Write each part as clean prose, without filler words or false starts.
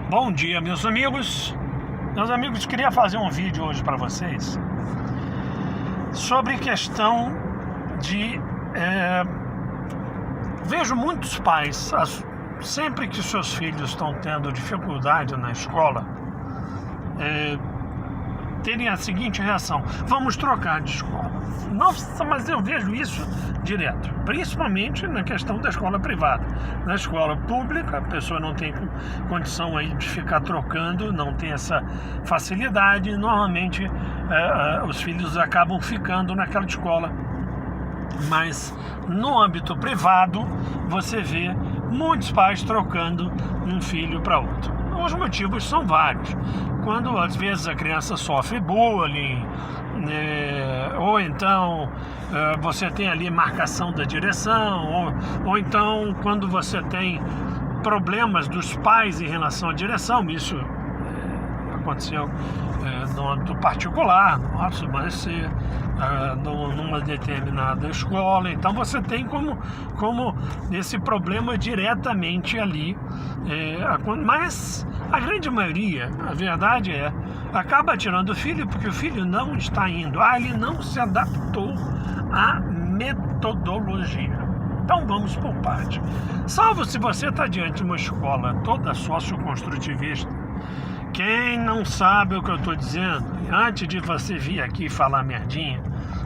Bom dia, meus amigos. Meus amigos, queria fazer um vídeo hoje para vocês sobre questão de... vejo muitos pais, sempre que seus filhos estão tendo dificuldade na escola, terem a seguinte reação: vamos trocar de escola. Nossa, mas eu vejo isso direto, principalmente na questão da escola privada. Na escola pública, a pessoa não tem condição aí de ficar trocando, não tem essa facilidade. Normalmente os filhos acabam ficando naquela escola. Mas no âmbito privado, você vê muitos pais trocando um filho para outro. Os motivos são vários. Quando às vezes a criança sofre bullying, ou então você tem ali marcação da direção, ou então quando você tem problemas dos pais em relação à direção. Isso aconteceu no âmbito particular, no âmbito, mas numa determinada escola. Então você tem como esse problema diretamente ali, mas a grande maioria, a verdade acaba tirando o filho porque o filho não está indo, ele não se adaptou à metodologia. Então vamos por parte. Salvo se você está diante de uma escola toda socioconstrutivista. Quem não sabe o que eu estou dizendo, antes de você vir aqui falar merdinha,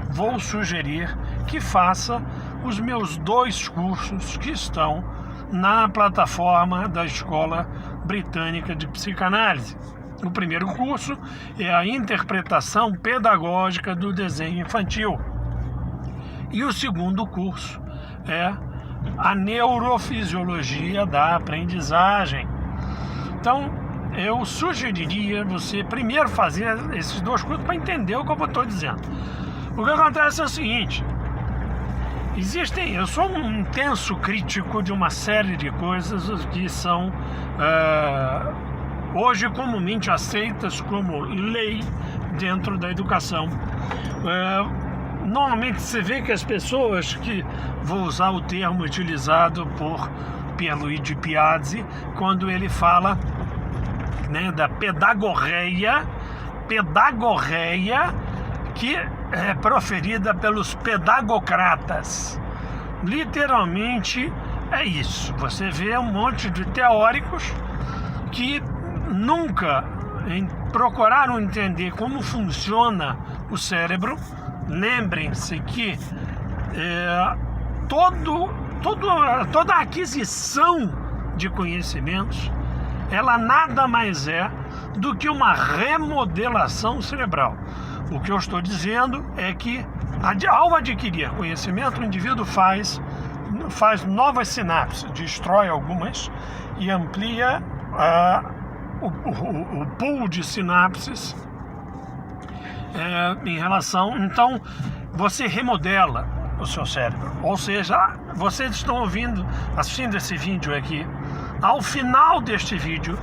vou sugerir que faça os meus 2 cursos que estão na plataforma da Escola Britânica de Psicanálise. O primeiro curso é a interpretação pedagógica do desenho infantil. E o segundo curso é a neurofisiologia da aprendizagem. Então, eu sugeriria você primeiro fazer esses 2 cursos para entender o que eu estou dizendo. O que acontece é o seguinte: eu sou um intenso crítico de uma série de coisas que são hoje comumente aceitas como lei dentro da educação. Normalmente você vê que as pessoas vou usar o termo utilizado por Pierluigi Piazzi, quando ele fala da pedagogéia que é proferida pelos pedagocratas. Literalmente é isso. Você vê um monte de teóricos que nunca procuraram entender como funciona o cérebro. Lembrem-se que toda a aquisição de conhecimentos, ela nada mais é do que uma remodelação cerebral. O que eu estou dizendo é que, ao adquirir conhecimento, o indivíduo faz novas sinapses, destrói algumas e amplia o pool de sinapses em relação... Então, você remodela o seu cérebro. Ou seja, vocês estão assistindo esse vídeo aqui. Ao final deste vídeo,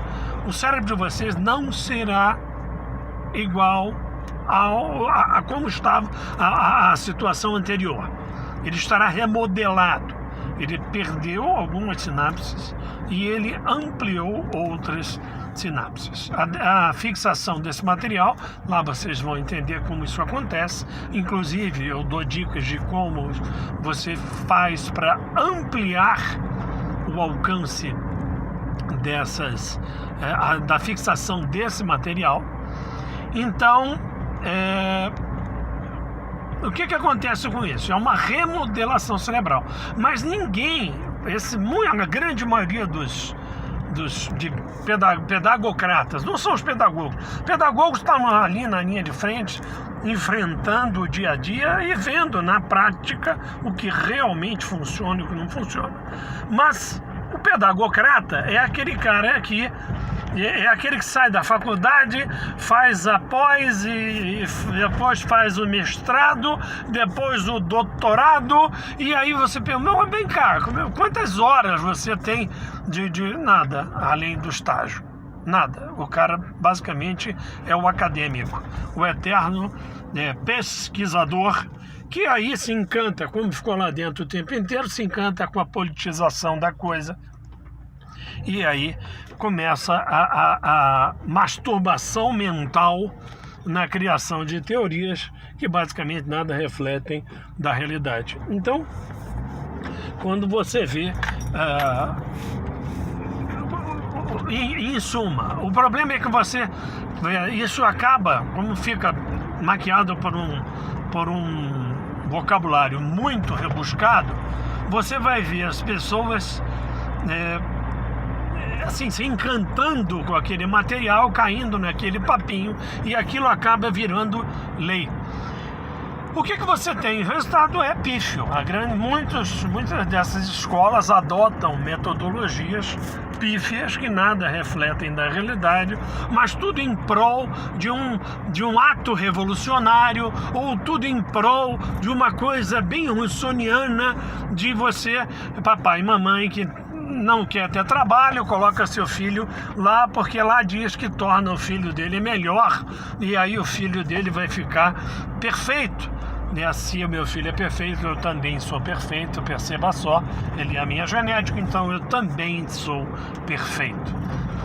o cérebro de vocês não será igual a como estava a situação anterior. Ele estará remodelado. Ele perdeu algumas sinapses e ele ampliou outras sinapses. A fixação desse material, lá vocês vão entender como isso acontece. Inclusive, eu dou dicas de como você faz para ampliar o alcance da fixação desse material. Então, o que acontece com isso? É uma remodelação cerebral. Mas ninguém, a grande maioria de pedagocratas, não são os pedagogos. Pedagogos estão ali na linha de frente, enfrentando o dia a dia e vendo na prática o que realmente funciona e o que não funciona. Mas o pedagocrata é aquele cara que sai da faculdade, faz a pós e depois faz o mestrado, depois o doutorado, e aí você pergunta: mas vem cá, quantas horas você tem de nada, além do estágio? Nada. O cara basicamente é o acadêmico, o eterno pesquisador, que aí se encanta, como ficou lá dentro o tempo inteiro, se encanta com a politização da coisa E aí começa a masturbação mental na criação de teorias que basicamente nada refletem da realidade. Então, quando você vê, em suma, o problema é que isso acaba, como fica maquiado por um vocabulário muito rebuscado, você vai ver as pessoas assim, se encantando com aquele material, caindo naquele papinho, e aquilo acaba virando lei. O que você tem? O resultado é pífio. Muitas dessas escolas adotam metodologias pífias que nada refletem da realidade, mas tudo em prol de um ato revolucionário, ou tudo em prol de uma coisa bem russoniana, de você, papai e mamãe, que não quer ter trabalho, coloca seu filho lá, porque lá diz que torna o filho dele melhor, e aí o filho dele vai ficar perfeito. E assim, o meu filho é perfeito, eu também sou perfeito, perceba só, ele é a minha genética, então eu também sou perfeito.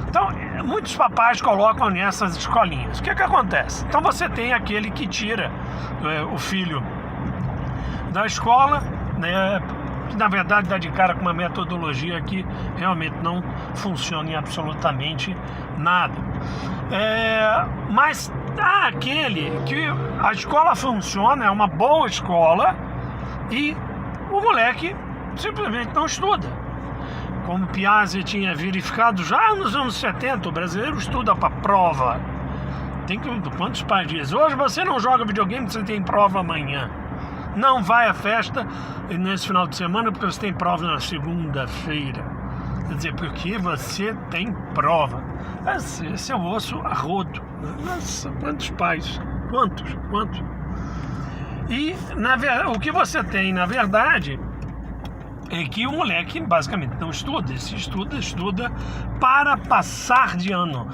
Então, muitos papais colocam nessas escolinhas. O que acontece? Então você tem aquele que tira o filho da escola, né, que na verdade dá de cara com uma metodologia que realmente não funciona em absolutamente nada. Mas há aquele que a escola funciona, é uma boa escola, e o moleque simplesmente não estuda. Como Piaget tinha verificado já nos anos 70, o brasileiro estuda para prova. Quantos pais dizem? Hoje você não joga videogame, você tem prova amanhã. Não vai à festa nesse final de semana porque você tem prova na segunda-feira. Quer dizer, porque você tem prova. Esse é o osso a rodo. Nossa, quantos pais? Quantos? E o que você tem, na verdade, é que o moleque basicamente não estuda. Se estuda para passar de ano.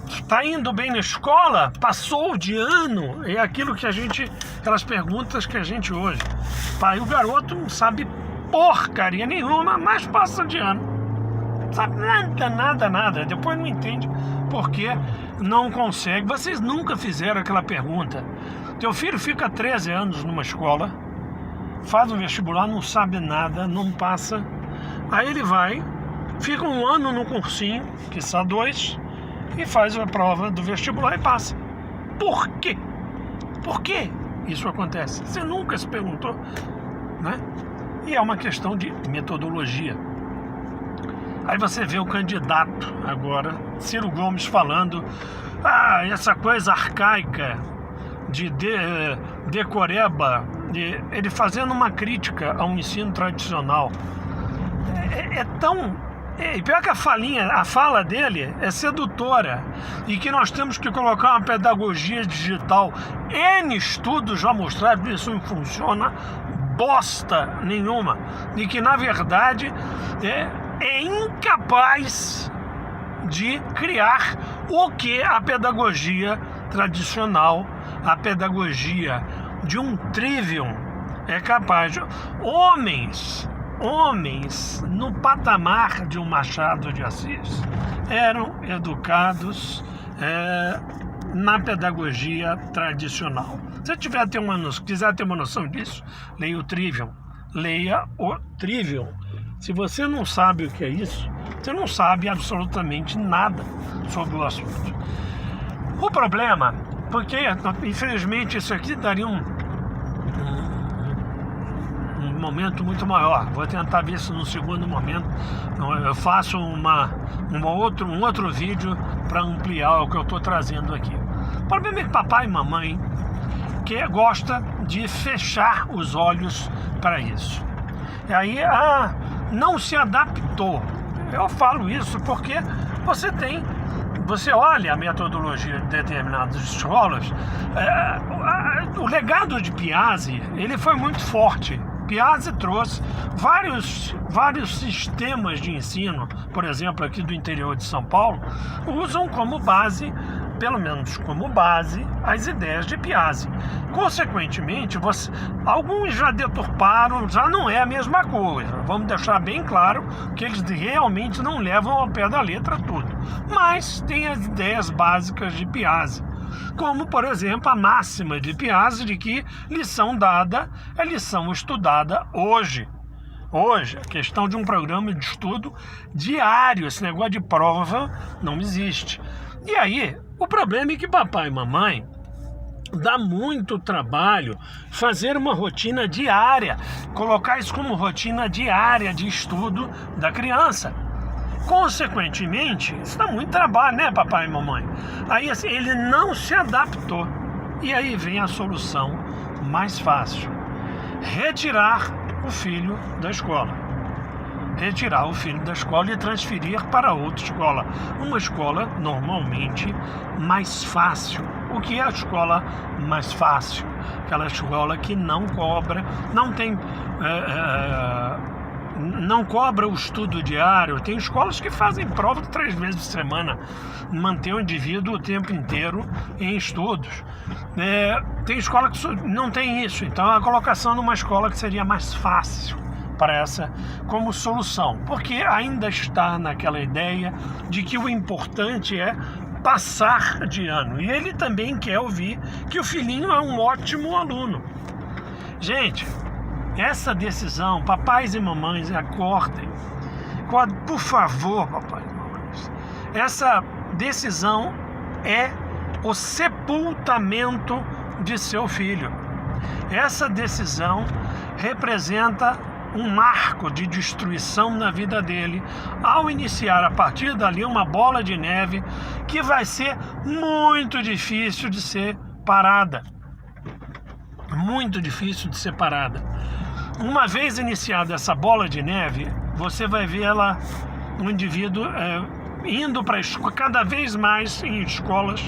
Está indo bem na escola, passou de ano, é aquilo que aquelas perguntas que a gente hoje. Pai, o garoto não sabe porcaria nenhuma, mas passa de ano. Não sabe nada. Depois não entende porque não consegue. Vocês nunca fizeram aquela pergunta. Teu filho fica 13 anos numa escola, faz um vestibular, não sabe nada, não passa. Aí ele vai, fica um ano no cursinho, quiçá 2, e faz a prova do vestibular e passa. Por quê? Por que isso acontece? Você nunca se perguntou, né? E é uma questão de metodologia. Aí você vê o candidato agora, Ciro Gomes, falando essa coisa arcaica de decoreba, ele fazendo uma crítica ao ensino tradicional. E pior que a fala dele é sedutora, e que nós temos que colocar uma pedagogia digital. N estudos já mostraram que isso não funciona bosta nenhuma, e que na verdade é incapaz de criar o que a pedagogia tradicional, a pedagogia de um trivium é capaz de. Homens no patamar de um Machado de Assis eram educados na pedagogia tradicional. Se quiser ter uma noção disso, leia o Trivium. Se você não sabe o que é isso, você não sabe absolutamente nada sobre o assunto. O problema, porque infelizmente isso aqui daria um momento muito maior. Vou tentar ver isso no segundo momento. Eu faço um outro vídeo para ampliar o que eu estou trazendo aqui. O problema é que papai e mamãe gosta de fechar os olhos para isso. E aí, não se adaptou. Eu falo isso porque você olha a metodologia de determinadas escolas, o legado de Piaget, ele foi muito forte. Piaget trouxe vários sistemas de ensino, por exemplo, aqui do interior de São Paulo, usam como base pelo menos como base, as ideias de Piaget. Consequentemente, alguns já deturparam, já não é a mesma coisa. Vamos deixar bem claro que eles realmente não levam ao pé da letra tudo. Mas tem as ideias básicas de Piaget, como, por exemplo, a máxima de Piaget de que lição dada é lição estudada hoje. Hoje, a questão de um programa de estudo diário, esse negócio de prova não existe. E aí, o problema é que papai e mamãe dá muito trabalho fazer uma rotina diária, colocar isso como rotina diária de estudo da criança. Consequentemente, isso dá muito trabalho, né, papai e mamãe? Aí, assim, ele não se adaptou. E aí vem a solução mais fácil: retirar o filho da escola. Retirar o filho da escola e transferir para outra escola. Uma escola normalmente mais fácil. O que é a escola mais fácil? Aquela escola que não cobra, não cobra o estudo diário. Tem escolas que fazem prova 3 vezes por semana, manter o indivíduo o tempo inteiro em estudos. Tem escola que não tem isso, então a colocação numa escola que seria mais fácil para essa como solução, porque ainda está naquela ideia de que o importante é passar de ano, e ele também quer ouvir que o filhinho é um ótimo aluno. Gente, essa decisão, papais e mamães, acordem. Por favor, papais e mamães. Essa decisão é o sepultamento de seu filho. Essa decisão representa um marco de destruição na vida dele, ao iniciar a partir dali uma bola de neve que vai ser muito difícil de ser parada. Muito difícil de ser parada. Uma vez iniciada essa bola de neve, você vai ver um indivíduo indo para cada vez mais em escolas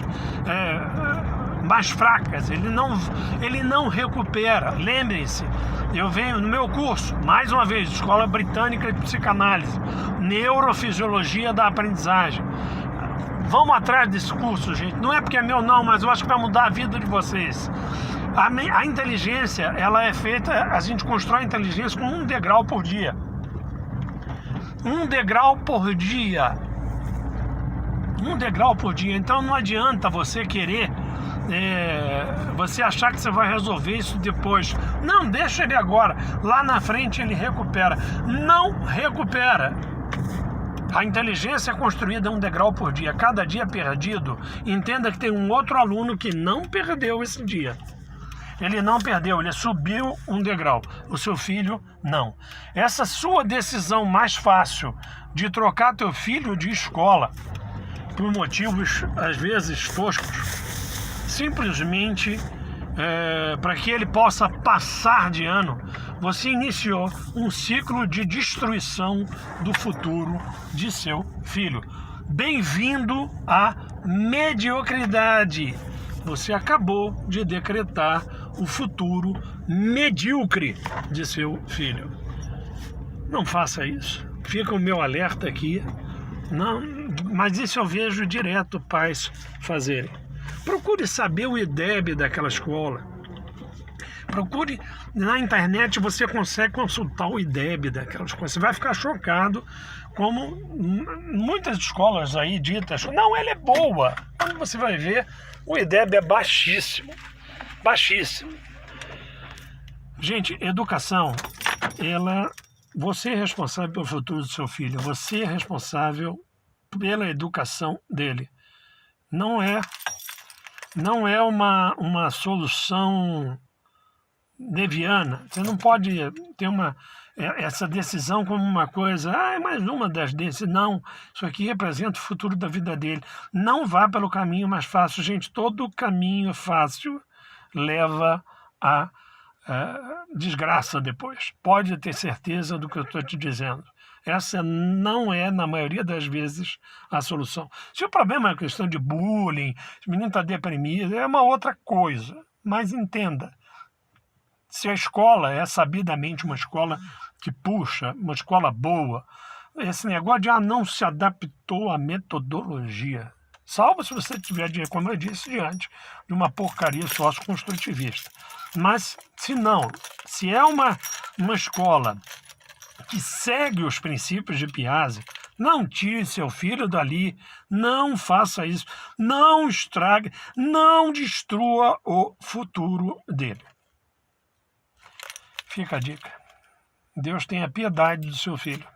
mais fracas. Ele não recupera. Lembrem-se, eu venho no meu curso, mais uma vez, Escola Britânica de Psicanálise, Neurofisiologia da Aprendizagem. Vamos atrás desse curso, gente. Não é porque é meu não, mas eu acho que vai mudar a vida de vocês. A inteligência, ela é feita, a gente constrói a inteligência com 1 degrau por dia. 1 degrau por dia. 1 degrau por dia. Então não adianta você querer, você achar que você vai resolver isso depois. Não, deixa ele agora. Lá na frente ele recupera. Não recupera. A inteligência é construída 1 degrau por dia. Cada dia perdido, entenda que tem um outro aluno que não perdeu esse dia. Ele não perdeu, ele subiu 1 degrau. O seu filho, não. Essa sua decisão mais fácil de trocar teu filho de escola por motivos, às vezes, toscos, simplesmente para que ele possa passar de ano, você iniciou um ciclo de destruição do futuro de seu filho. Bem-vindo à mediocridade. Você acabou de decretar o futuro medíocre de seu filho. Não faça isso. Fica o meu alerta aqui. Não, mas isso eu vejo direto pais fazerem. Procure saber o IDEB daquela escola. Procure na internet, você consegue consultar o IDEB daquela escola. Você vai ficar chocado como muitas escolas aí ditas, não, ela é boa. Quando você vai ver, o IDEB é baixíssimo. Baixíssimo. Gente, educação, você é responsável pelo futuro do seu filho. Você é responsável pela educação dele. Não é uma solução leviana. Você não pode ter essa decisão como uma coisa, é mais uma das decisões. Não, isso aqui representa o futuro da vida dele. Não vá pelo caminho mais fácil. Gente, todo caminho fácil leva a desgraça depois. Pode ter certeza do que eu estou te dizendo. Essa não é, na maioria das vezes, a solução. Se o problema é a questão de bullying, se o menino está deprimido, é uma outra coisa. Mas entenda, se a escola é sabidamente uma escola que puxa, uma escola boa, esse negócio de não se adaptou à metodologia. Salvo se você tiver, como eu disse, diante de uma porcaria socioconstrutivista. Mas, se não, se é uma escola que segue os princípios de Piaget, não tire seu filho dali, não faça isso, não estrague, não destrua o futuro dele. Fica a dica. Deus tenha piedade do seu filho.